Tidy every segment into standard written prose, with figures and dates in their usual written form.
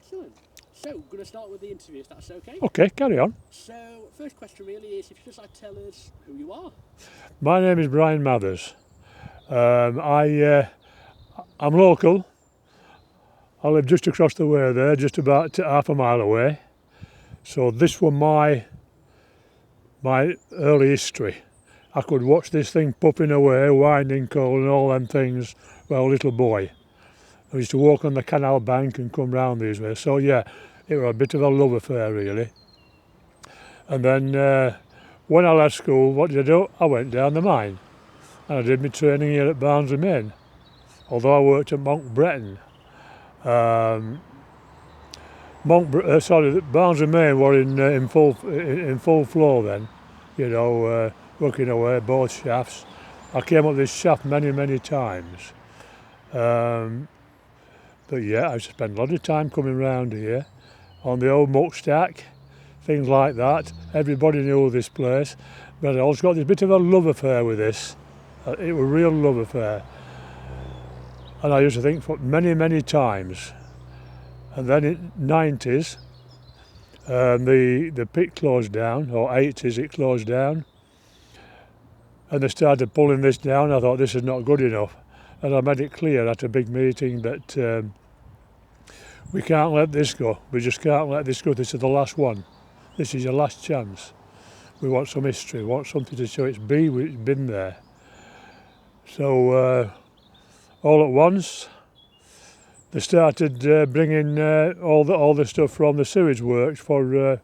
Excellent. So, we're going to start with the interview, if that's okay. Okay, carry on. So, first question really is if you just like to tell us who you are. My name is Brian Mathers. I'm local. I live just across the way there, just about half a mile away. So this was my early history. I could watch this thing puffing away, winding coal and all them things, well, little boy. I used to walk on the canal bank and come round these ways. So yeah, it was a bit of a love affair really. And then when I left school, what did I do? I went down the mine. And I did my training here at Barnes and Main. Although I worked at Monk Bretton. Barnes and Main were in full flow then, working away both shafts. I came up this shaft many times. But yeah, I spent a lot of time coming round here on the old muck stack, things like that. Everybody knew this place, but I also got this bit of a love affair with this. It was a real love affair. And I used to think for many times. And then in the 90s, the pit closed down, or 80s it closed down. And they started pulling this down. I thought this is not good enough. And I made it clear at a big meeting that we can't let this go. We just can't let this go. This is the last one. This is your last chance. We want some history. We want something to show it's been there. So all at once, they started bringing all the stuff from the sewage works for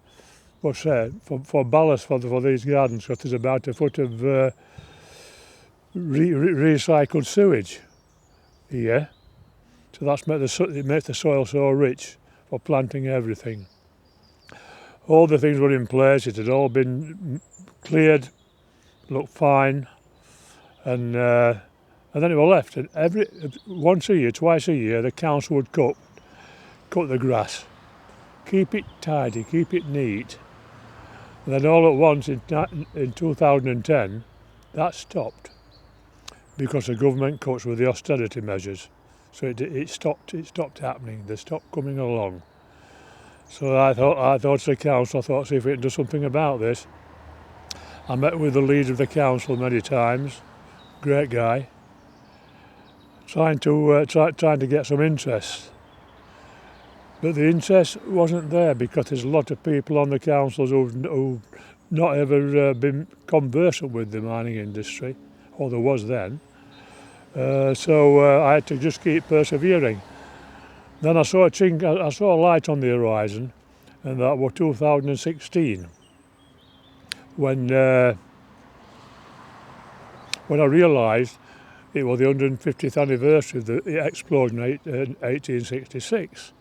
ballast for these gardens, because there's about a foot of recycled sewage here. So it makes the soil so rich for planting everything. All the things were in place. It had all been cleared, looked fine, and then it was left. And twice a year, the council would cut the grass, keep it tidy, keep it neat. And then all at once in 2010, that stopped because the government cuts with the austerity measures. So it stopped happening. They stopped coming along. So I thought to the council, see if we can do something about this. I met with the leader of the council many times, great guy, trying to get some interest. But the interest wasn't there because there's a lot of people on the councils who've not ever been conversant with the mining industry, or there was then. So I had to just keep persevering. Then I saw a light on the horizon, and that was 2016, when I realised it was the 150th anniversary of the explosion in 1866.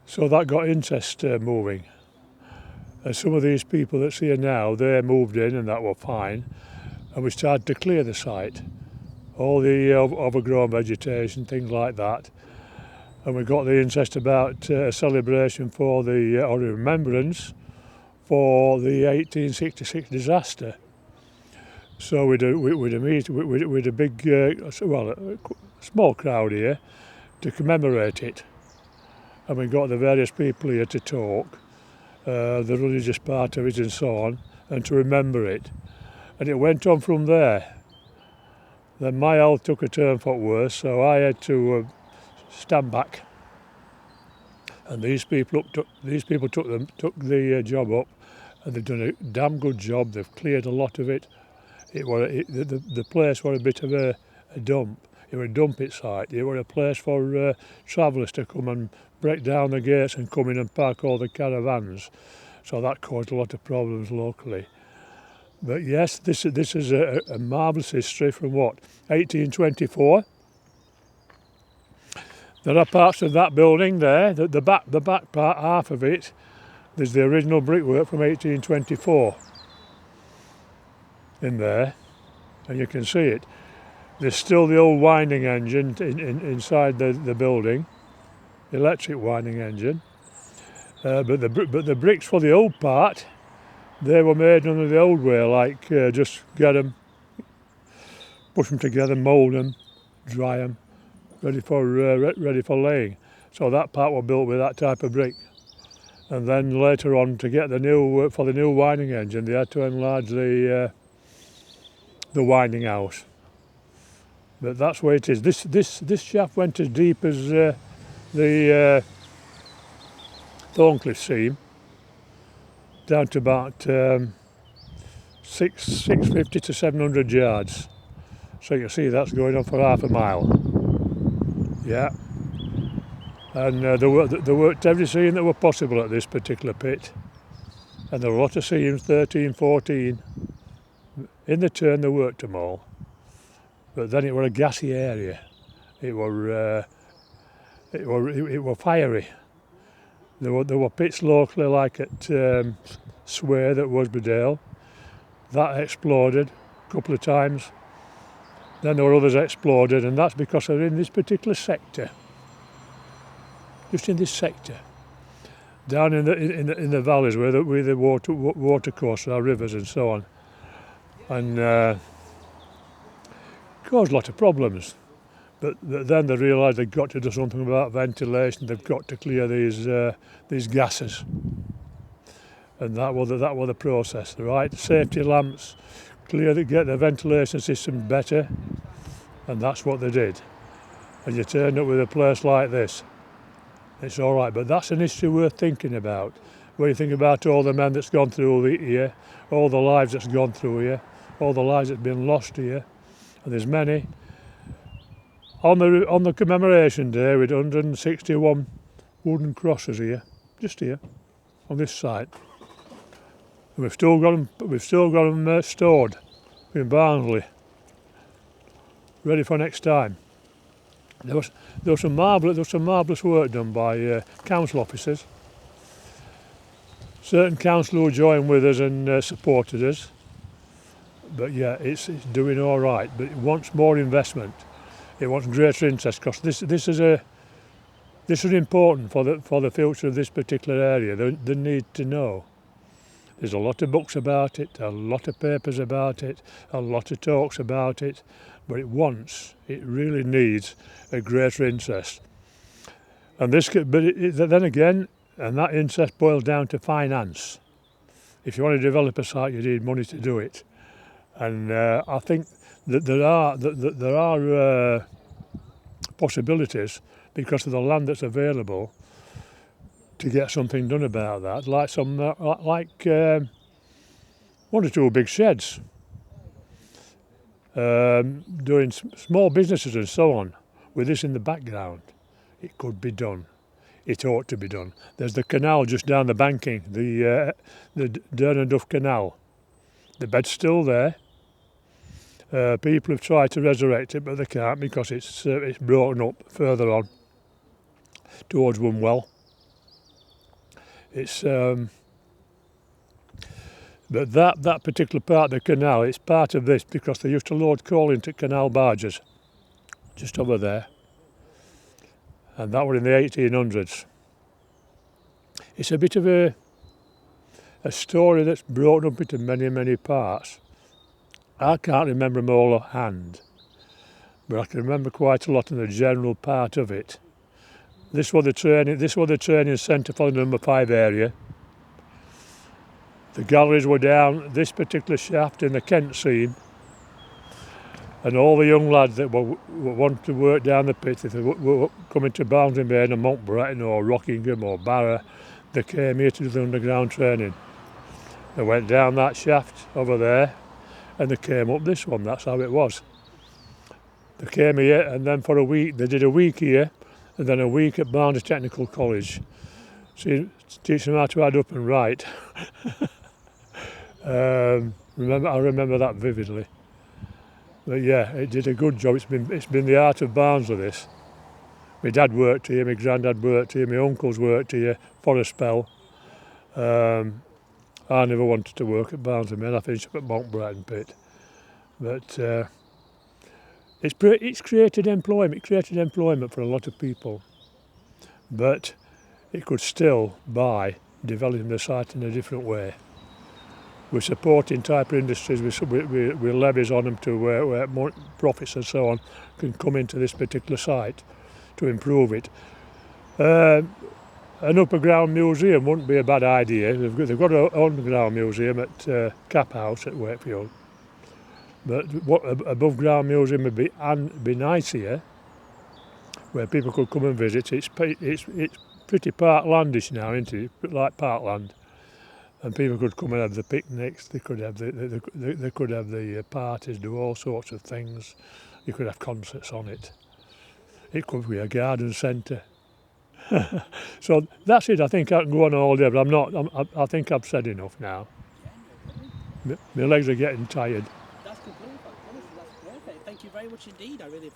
So that got interest moving. And some of these people that's here now, they moved in and that was fine. And we started to clear the site. All the overgrown vegetation, things like that. And we got the interest about a celebration for or a remembrance for the 1866 disaster. So we'd a big, a small crowd here to commemorate it. And we got the various people here to talk, the religious part of it and so on, and to remember it. And it went on from there. Then my health took a turn for worse, so I had to stand back. And these people took the job up, and they've done a damn good job. They've cleared a lot of it. The place was a bit of a dump. It was a dump site. It was a place for travellers to come and break down the gates and come in and park all the caravans. So that caused a lot of problems locally. But yes, this is a marvellous history from 1824. There are parts of that building there, the back part, half of it, there's the original brickwork from 1824 in there, and you can see it. There's still the old winding engine inside the building, electric winding engine. But the bricks for the old part, they were made under the old way, like just get them, push them together, mould them, dry them, ready for laying. So that part was built with that type of brick. And then later on, to get the new for the new winding engine, they had to enlarge the winding house. But that's where it is. This shaft went as deep as the Thorncliffe seam, down to about 650 to 700 yards. So you can see that's going on for half a mile. Yeah. And they worked every seam that were possible at this particular pit. And there were a lot of seams, 13, 14. In the turn they worked them all. But then it were a gassy area. It were fiery. There were pits locally like at Swaith at Worsbydale. That exploded a couple of times. Then there were others exploded, and that's because they're in this particular sector. Just in this sector. Down in the valleys where the water courses are, rivers and so on. And caused a lot of problems. But then they realised they've got to do something about ventilation. They've got to clear these gases, and that was the process. The right safety lamps, get the ventilation system better, and that's what they did. And you turn up with a place like this, it's all right. But that's an history worth thinking about. When you think about all the men that's gone through here, all the lives that's gone through here, all the lives that's been lost here, and there's many. On the commemoration day, we had 161 wooden crosses here, just here, on this site. And we've still got them stored in Barnsley, ready for next time. There was some marvellous work done by council officers. Certain council who joined with us and supported us. But yeah, it's doing all right. But it wants more investment. It wants greater interest, because this is important for the future of this particular area. They need to know. There's a lot of books about it, a lot of papers about it, a lot of talks about it, but it really needs a greater interest. And then again, and that interest boils down to finance. If you want to develop a site, you need money to do it. And I think that there are possibilities, because of the land that's available, to get something done about that. Like one or two big sheds, doing small businesses and so on. With this in the background, it could be done. It ought to be done. There's the canal just down the banking, the Dern and Duff Canal. The bed's still there. People have tried to resurrect it, but they can't, because it's broken up further on towards Wunwell. It's but that particular part of the canal, it's part of this, because they used to load coal into canal barges just over there, and that was in the 1800s. It's a bit of a story that's broken up into many parts. I can't remember them all offhand, but I can remember quite a lot of the general part of it. This was the training centre for the number 5 area. The galleries were down this particular shaft in the Kent seam, and all the young lads that wanted to work down the pit, if they were coming to Barnsley Main or Montbretton or Rockingham or Barra, they came here to do the underground training. They went down that shaft over there, and they came up this one. That's how it was. They came here, and then for a week, they did a week here, and then a week at Barnsley Technical College. See, teach them how to add up and write. I remember that vividly. But yeah, it did a good job. It's been the art of Barnsley, this. My dad worked here, my granddad worked here, my uncles worked here for a spell. I never wanted to work at Barnsley Main. I finished up at Montbretton Pit. But it's created employment for a lot of people. But it could still, by developing the site in a different way. We're supporting type of industries, we levies on them to where more profits and so on can come into this particular site to improve it. An upper ground museum wouldn't be a bad idea. They've got an underground museum at Cap House at Wakefield. But what above ground museum would be nice here, where people could come and visit. It's pretty parklandish now, isn't it? It's like parkland, and people could come and have the picnics. They could have the parties, do all sorts of things. You could have concerts on it. It could be a garden centre. So that's it. I think I can go on all day, but I'm not. I think I've said enough now. My legs are getting tired. That's completely fine. Honestly, that's perfect. Thank you very much indeed. I really appreciate it.